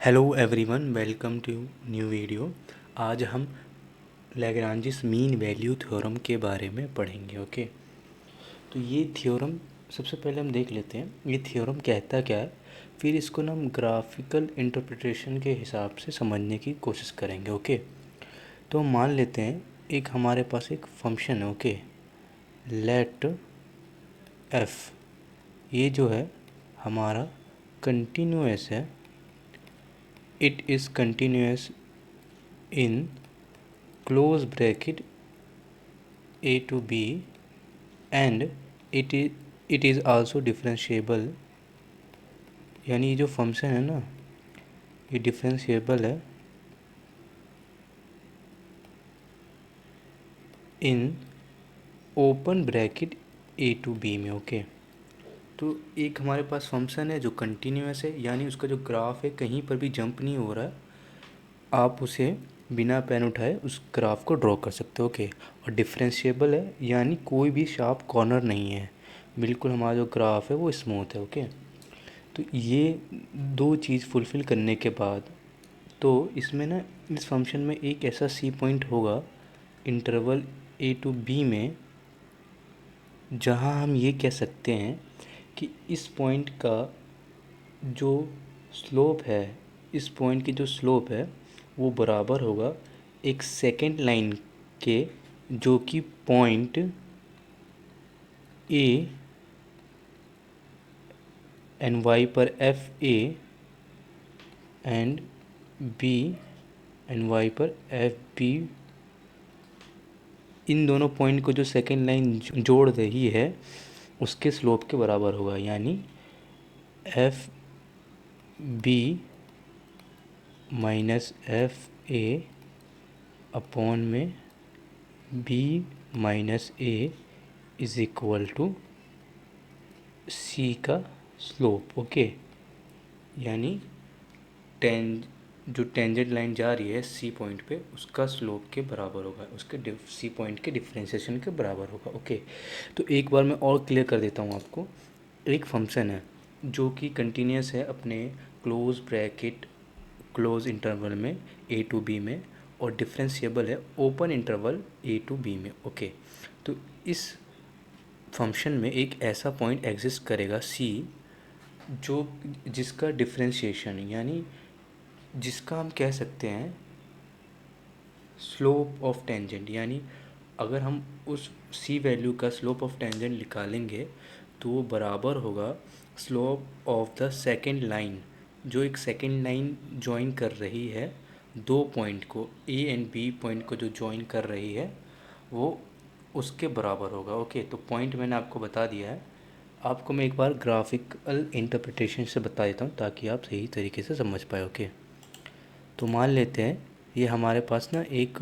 Hello everyone, welcome to new video. आज हम लैग्रांजिस mean value theorem के बारे में पढ़ेंगे। ओके, तो ये थ्योरम सबसे पहले हम देख लेते हैं ये थ्योरम कहता क्या है, फिर इसको ना हम ग्राफिकल इंटरप्रिटेशन के हिसाब से समझने की कोशिश करेंगे। ओके, तो हम मान लेते हैं एक हमारे पास एक फंक्शन है। ओके, लेट एफ, ये जो है हमारा कंटिन्यूअस है। It is continuous in close bracket a to b and it is also differentiable, यानी ये जो फंक्शन है ना, ये डिफरेंशिएबल है in open bracket a to b में। ओके, तो एक हमारे पास फंक्शन है जो कंटिन्यूअस है, यानी उसका जो ग्राफ है कहीं पर भी जंप नहीं हो रहा है। आप उसे बिना पेन उठाए उस ग्राफ को ड्रॉ कर सकते हो। ओके, और डिफरेंशिएबल है, यानी कोई भी शार्प कॉर्नर नहीं है, बिल्कुल हमारा जो ग्राफ है वो स्मूथ है। ओके, तो ये दो चीज़ फुलफ़िल करने के बाद तो इसमें ना इस फंक्शन में एक ऐसा सी पॉइंट होगा इंटरवल ए टू बी में, जहाँ हम ये कह सकते हैं कि इस पॉइंट का जो स्लोप है, इस पॉइंट की जो स्लोप है वो बराबर होगा एक सेकेंड लाइन के, जो कि पॉइंट ए एंड वाई पर F A and B and Y पर एफ बी, इन दोनों पॉइंट को जो सेकेंड लाइन जोड़ रही है उसके स्लोप के बराबर होगा, यानी f b minus f a upon में b minus a is equal to c का स्लोप। ओके, यानी जो टेंजेंट लाइन जा रही है सी पॉइंट पे उसका स्लोप के बराबर होगा, उसके सी पॉइंट के डिफरेंशिएशन के बराबर होगा। ओके, तो एक बार मैं और क्लियर कर देता हूँ आपको। एक फंक्शन है जो कि कंटिन्यूस है अपने क्लोज ब्रैकेट क्लोज इंटरवल में ए टू बी में, और डिफरेंशिएबल है open interval A to B में। ओके, तो इस फंक्शन में एक ऐसा पॉइंट एग्जिस्ट करेगा सी, जो जिसका डिफरेंशिएशन यानी जिसका हम कह सकते हैं स्लोप ऑफ टेंजेंट, यानी अगर हम उस सी वैल्यू का स्लोप ऑफ टेंजेंट निकालेंगे तो वो बराबर होगा slope of the second line, जो एक सेकेंड लाइन ज्वाइन कर रही है दो पॉइंट को, ए एंड बी पॉइंट को जो ज्वाइन कर रही है वो उसके बराबर होगा। ओके, तो पॉइंट मैंने आपको बता दिया है। आपको मैं एक बार ग्राफिकल इंटरप्रिटेशन से बता देता हूँ ताकि आप सही तरीके से समझ पाए। ओके, तो मान लेते हैं ये हमारे पास ना एक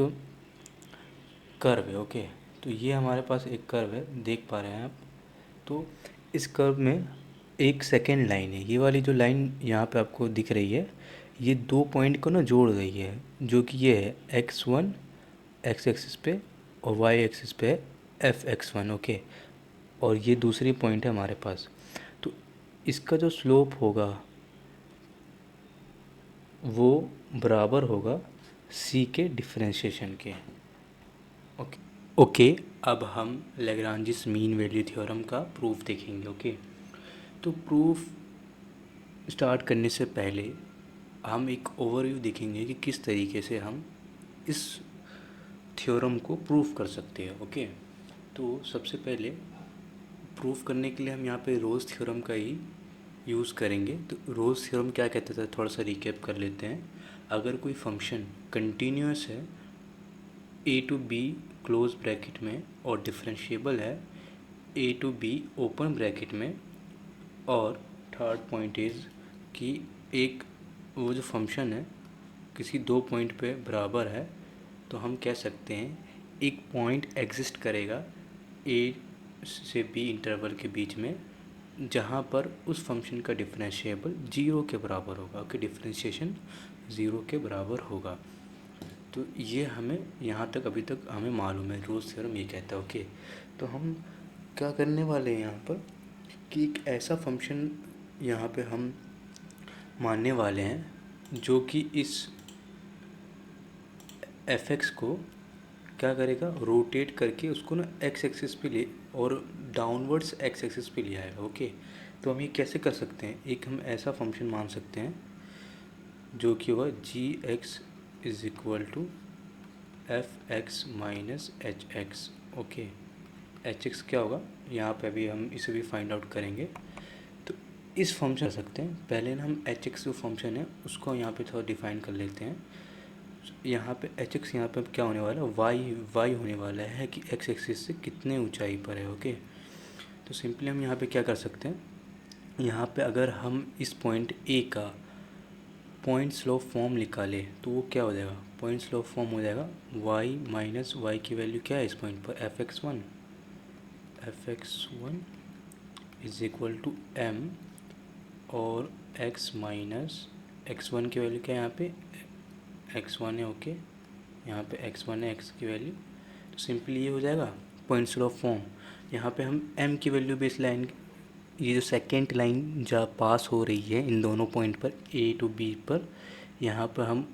कर्व है। ओके, तो ये हमारे पास एक कर्व है, देख पा रहे हैं आप। तो इस कर्व में एक सेकेंड लाइन है, ये वाली जो लाइन यहाँ पे आपको दिख रही है ये दो पॉइंट को ना जोड़ रही है, जो कि ये है x1 एक्स एक्सिस पे और y एक्सिस पे एफ एक्स वन। ओके, और ये दूसरी पॉइंट है हमारे पास। तो इसका जो स्लोप होगा वो बराबर होगा सी के डिफरेंशिएशन के। ओके ओके, अब हम लैग्रांजिस मीन वैल्यू थ्योरम का प्रूफ देखेंगे। ओके, तो प्रूफ स्टार्ट करने से पहले हम एक ओवरव्यू देखेंगे कि किस तरीके से हम इस थ्योरम को प्रूफ कर सकते हैं। ओके, तो सबसे पहले प्रूफ करने के लिए हम यहाँ पे रोज़ थ्योरम का ही यूज़ करेंगे। तो रोज़ थ्योरम क्या कहता था, थोड़ा सा रिकैप कर लेते हैं। अगर कोई फंक्शन कंटिन्यूअस है ए टू बी क्लोज ब्रैकेट में और डिफरेंशिएबल है ए टू बी ओपन ब्रैकेट में, और थर्ड पॉइंट इज़ कि एक वो जो फंक्शन है किसी दो पॉइंट पे बराबर है, तो हम कह सकते हैं एक पॉइंट एग्जिस्ट करेगा ए से बी इंटरवल के बीच में, जहाँ पर उस फंक्शन का डिफरेंशिएबल ज़ीरो के बराबर होगा। ओके, डिफरेंशिएशन ज़ीरो के बराबर होगा। तो ये हमें यहाँ तक अभी तक हमें मालूम है, रोज़ थ्योरम ये कहता है। ओके, तो हम क्या करने वाले हैं यहाँ पर कि एक ऐसा फंक्शन यहाँ पे हम मानने वाले हैं जो कि इस एफ एक्स को क्या करेगा, रोटेट करके उसको ना एक्स एक्सिस पे ले और डाउनवर्ड्स एक्स एक्सिस पे ले आएगा। ओके, तो हम ये कैसे कर सकते हैं, एक हम ऐसा फंक्शन मान सकते हैं जो कि होगा g x is equal to f x minus H x. Okay, h x क्या होगा यहाँ पे, अभी हम इसे भी फाइंड आउट करेंगे। तो इस फंक्शन कर सकते हैं, पहले ना हम एच एक्स जो फंक्शन है उसको यहाँ पे थोड़ा डिफाइन कर लेते हैं। यहाँ पे एच एक्स यहाँ पे क्या होने वाला है, वाई होने वाला है कि एक्स एक्सिस से कितने ऊंचाई पर है। ओके, तो सिंपली हम यहाँ पे क्या कर सकते हैं, यहाँ पे अगर हम इस पॉइंट ए का पॉइंट स्लोप फॉर्म निकाले तो वो क्या हो जाएगा, पॉइंट स्लोप फॉर्म हो जाएगा वाई माइनस वाई की वैल्यू क्या है इस पॉइंट पर, F x one is equal to M, और एक्स माइनस एक्स वन की वैल्यू क्या है यहाँ पे, एक्स वन है। ओके, यहाँ पे एक्स वन है एक्स की वैल्यू, तो सिंपली ये हो जाएगा पॉइंट स्लोप फॉर्म। यहाँ पे हम एम की वैल्यू बेस लाइन, ये जो सेकेंड लाइन जहाँ पास हो रही है इन दोनों पॉइंट पर ए टू बी पर, यहाँ पर हम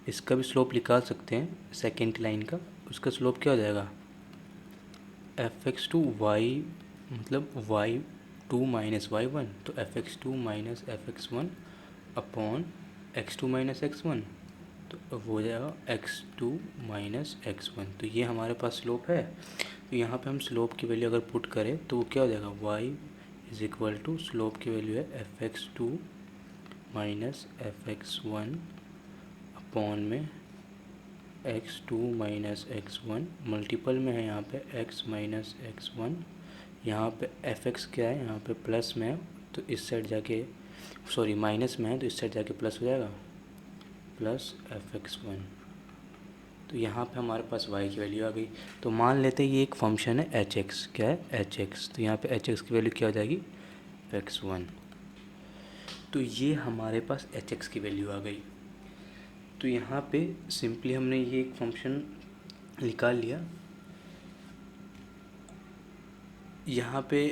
इसका भी स्लोप निकाल सकते हैं सेकेंड लाइन का। उसका स्लोप क्या हो जाएगा, एफ एक्स टू वाई, मतलब y two minus y one, तो f x two minus F x one upon x two minus x one, तो अब हो जाएगा x two minus x one. तो ये हमारे पास स्लोप है। तो यहाँ पे हम स्लोप की वैल्यू अगर पुट करें तो वो क्या हो जाएगा, y is equal to slope की वैल्यू है F x two minus F x one upon में x two minus x one, multiple में है यहाँ पे एक्स माइनस एक्स वन, यहाँ पे एफ एक्स क्या है यहाँ पे प्लस में है तो इस साइड जाके, सॉरी माइनस में है तो इस साइड जाके प्लस हो जाएगा, प्लस एफ एक्स वन। तो यहाँ पे हमारे पास y की वैल्यू आ गई। तो मान लेते हैं ये एक फंक्शन है एच एक्स, क्या है एच एक्स, तो यहाँ पे एच एक्स की वैल्यू क्या हो जाएगी, एक्स वन। तो ये हमारे पास एच एक्स की वैल्यू आ गई। तो यहाँ पे सिंपली हमने ये एक फंक्शन निकाल लिया। यहाँ पे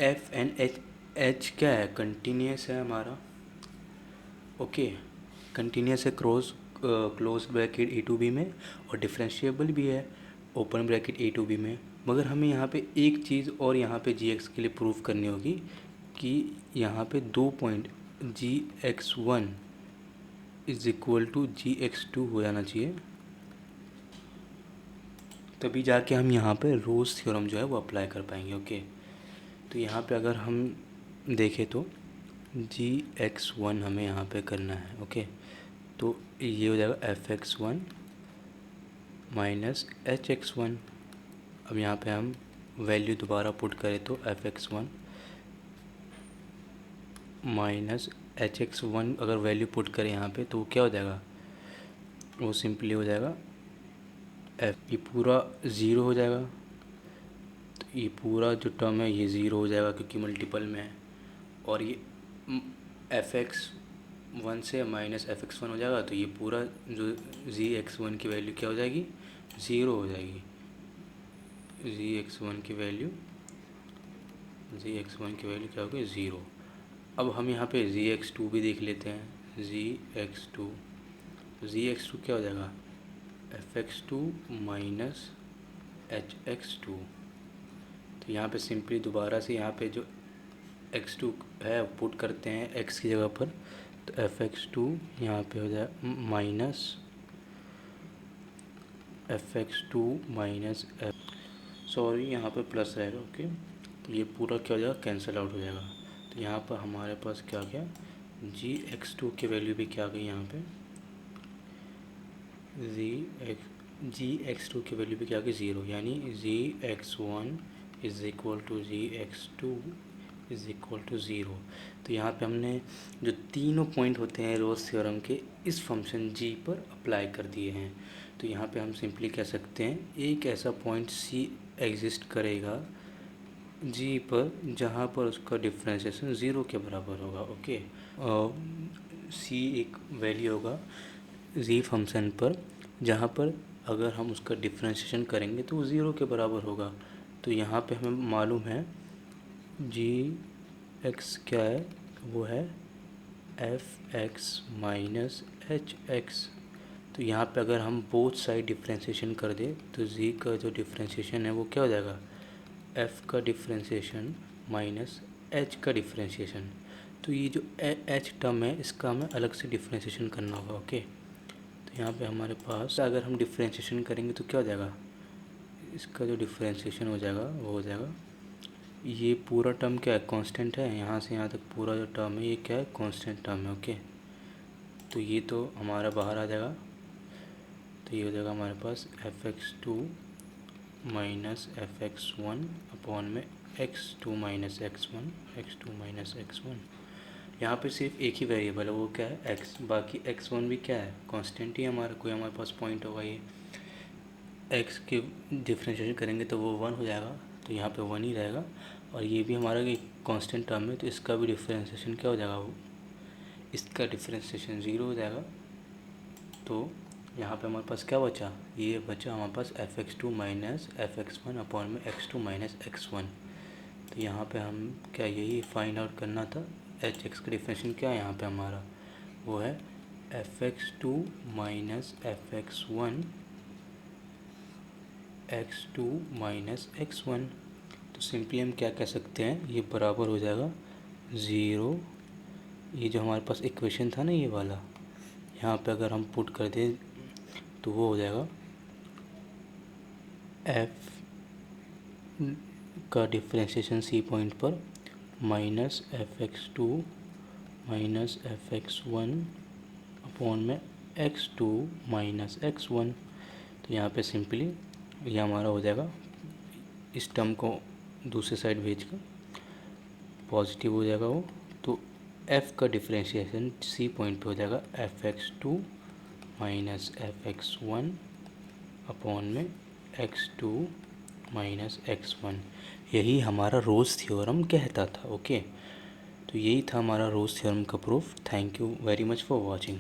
एफ एंड एच क्या है, कंटिन्यूस है हमारा। ओके, कंटिन्यूस है close bracket A to B में, और डिफरेंशिएबल भी है open bracket A to B में। मगर हमें यहाँ पे एक चीज़ और यहाँ पे जी एक्स के लिए प्रूव करनी होगी कि यहाँ पे दो point G x one is equal to ji x two हो जाना चाहिए, तभी जाके हम यहाँ पे रोज थ्योरम जो है वो अप्लाई कर पाएंगे। ओके, तो यहाँ पे अगर हम देखें तो जी एक्स वन हमें यहाँ पे करना है। ओके, तो ये हो जाएगा F x one minus H x one. अब यहाँ पे हम वैल्यू दोबारा पुट करें तो f x one minus H x one, अगर वैल्यू पुट करें यहाँ पे तो क्या हो जाएगा, वो सिंपली हो जाएगा एफ, ये पूरा ज़ीरो हो जाएगा। तो ये पूरा जो टर्म है ये ज़ीरो हो जाएगा क्योंकि मल्टीपल में है, और ये एफ एक्स वन से माइनस एफ एक्स वन हो जाएगा, तो ये पूरा जो जी एक्स वन की वैल्यू क्या हो जाएगी, ज़ीरो हो जाएगी। जी एक्स वन की वैल्यू क्या होगी, ज़ीरो। अब हम यहाँ पे जी एक्स टू भी देख लेते हैं, जी एक्स टू क्या हो जाएगा, F x two minus H X two. तो यहाँ पे सिंपली दोबारा से यहाँ पे जो एक्स टू है पुट करते हैं एक्स की जगह पर, तो एफ एक्स टू यहाँ पे हो जाए minus F x two minus F, sorry यहाँ पे प्लस रहेगा। ओके, तो ये पूरा क्या हो जाएगा, कैंसिल आउट हो जाएगा। तो यहाँ पर हमारे पास क्या गया, जी एक्स टू की वैल्यू भी क्या गई यहाँ पे, जी एक्स टू की वैल्यू भी क्या गई, ज़ीरो, यानी g x one is equal to ji x two is equal to zero. तो यहाँ पे हमने जो तीनों पॉइंट होते हैं रोल्स थ्योरम के इस फंक्शन जी पर अप्लाई कर दिए हैं। तो यहाँ पे हम सिंपली कह सकते हैं एक ऐसा पॉइंट सी एग्जिस्ट करेगा जी पर जहाँ पर उसका डिफ्रेंशिएशन ज़ीरो के बराबर होगा। ओके, सी एक वैल्यू होगा जी फंक्शन पर जहाँ पर अगर हम उसका डिफ्रेंशिएशन करेंगे तो वो ज़ीरो के बराबर होगा। तो यहाँ पे हमें मालूम है जी एक्स क्या है, वो है F x minus H x. तो यहाँ पे अगर हम बोथ साइड डिफ्रेंशिएशन कर दें तो जी का जो डिफ्रेंशिएशन है वो क्या हो जाएगा, एफ़ का डिफ्रेंशिएशन माइनस एच का डिफ्रेंशिएशन। तो ये जो एच टर्म है इसका हमें अलग से डिफ्रेंशिएशन करना होगा। ओके, तो यहाँ पे हमारे पास अगर हम डिफ्रेंशिएशन करेंगे तो क्या हो जाएगा, इसका जो डिफ्रेंशिएशन हो जाएगा वो हो जाएगा, ये पूरा टर्म क्या है, कांस्टेंट है, यहाँ से यहाँ तक पूरा जो टर्म है ये क्या है, कांस्टेंट टर्म है। ओके, तो ये तो हमारा बाहर आ जाएगा। तो ये हो जाएगा हमारे पास f x two minus F x one upon में x two minus x one, x two minus x one. यहाँ पे सिर्फ एक ही वेरिएबल है, वो क्या है, एक्स। बाकी एक्स वन भी क्या है, कांस्टेंट ही हमारा, कोई हमारे पास पॉइंट होगा, ये एक्स के डिफ्रेंशिएशन करेंगे तो वो वन हो जाएगा, तो यहाँ पे वन ही रहेगा। और ये भी हमारा एक कांस्टेंट टर्म है, तो इसका भी डिफ्रेंशिएशन क्या हो जाएगा, वो इसका डिफ्रेंशिएशन ज़ीरो हो जाएगा। तो यहाँ पे हमारे पास क्या बचा, ये बचा हमारे पास f x two minus F x one upon में x two minus x one. तो यहाँ पे हम क्या, यही फाइंड आउट करना था, एच एक्स का डिफरेंशिएशन क्या है यहाँ पे हमारा, वो है F x two minus F x one x two minus x one. तो सिंपली हम क्या कह सकते हैं, ये बराबर हो जाएगा ज़ीरो। ये जो हमारे पास इक्वेशन था ना ये वाला, यहाँ पे अगर हम पुट कर दें तो वो हो जाएगा एफ का डिफ्रेंशिएशन सी पॉइंट पर minus F x two minus F x one upon में x two minus x one. तो यहाँ पे सिंपली ये हमारा हो जाएगा, इस टर्म को दूसरे साइड भेज कर पॉजिटिव हो जाएगा वो। तो एफ़ का डिफ्रेंशिएशन सी पॉइंट पे हो जाएगा F x two minus F x one upon में x two minus x one. यही हमारा रोल्स थ्योरम कहता था। ओके, तो यही था हमारा रोल्स थ्योरम का proof. Thank you very much for watching.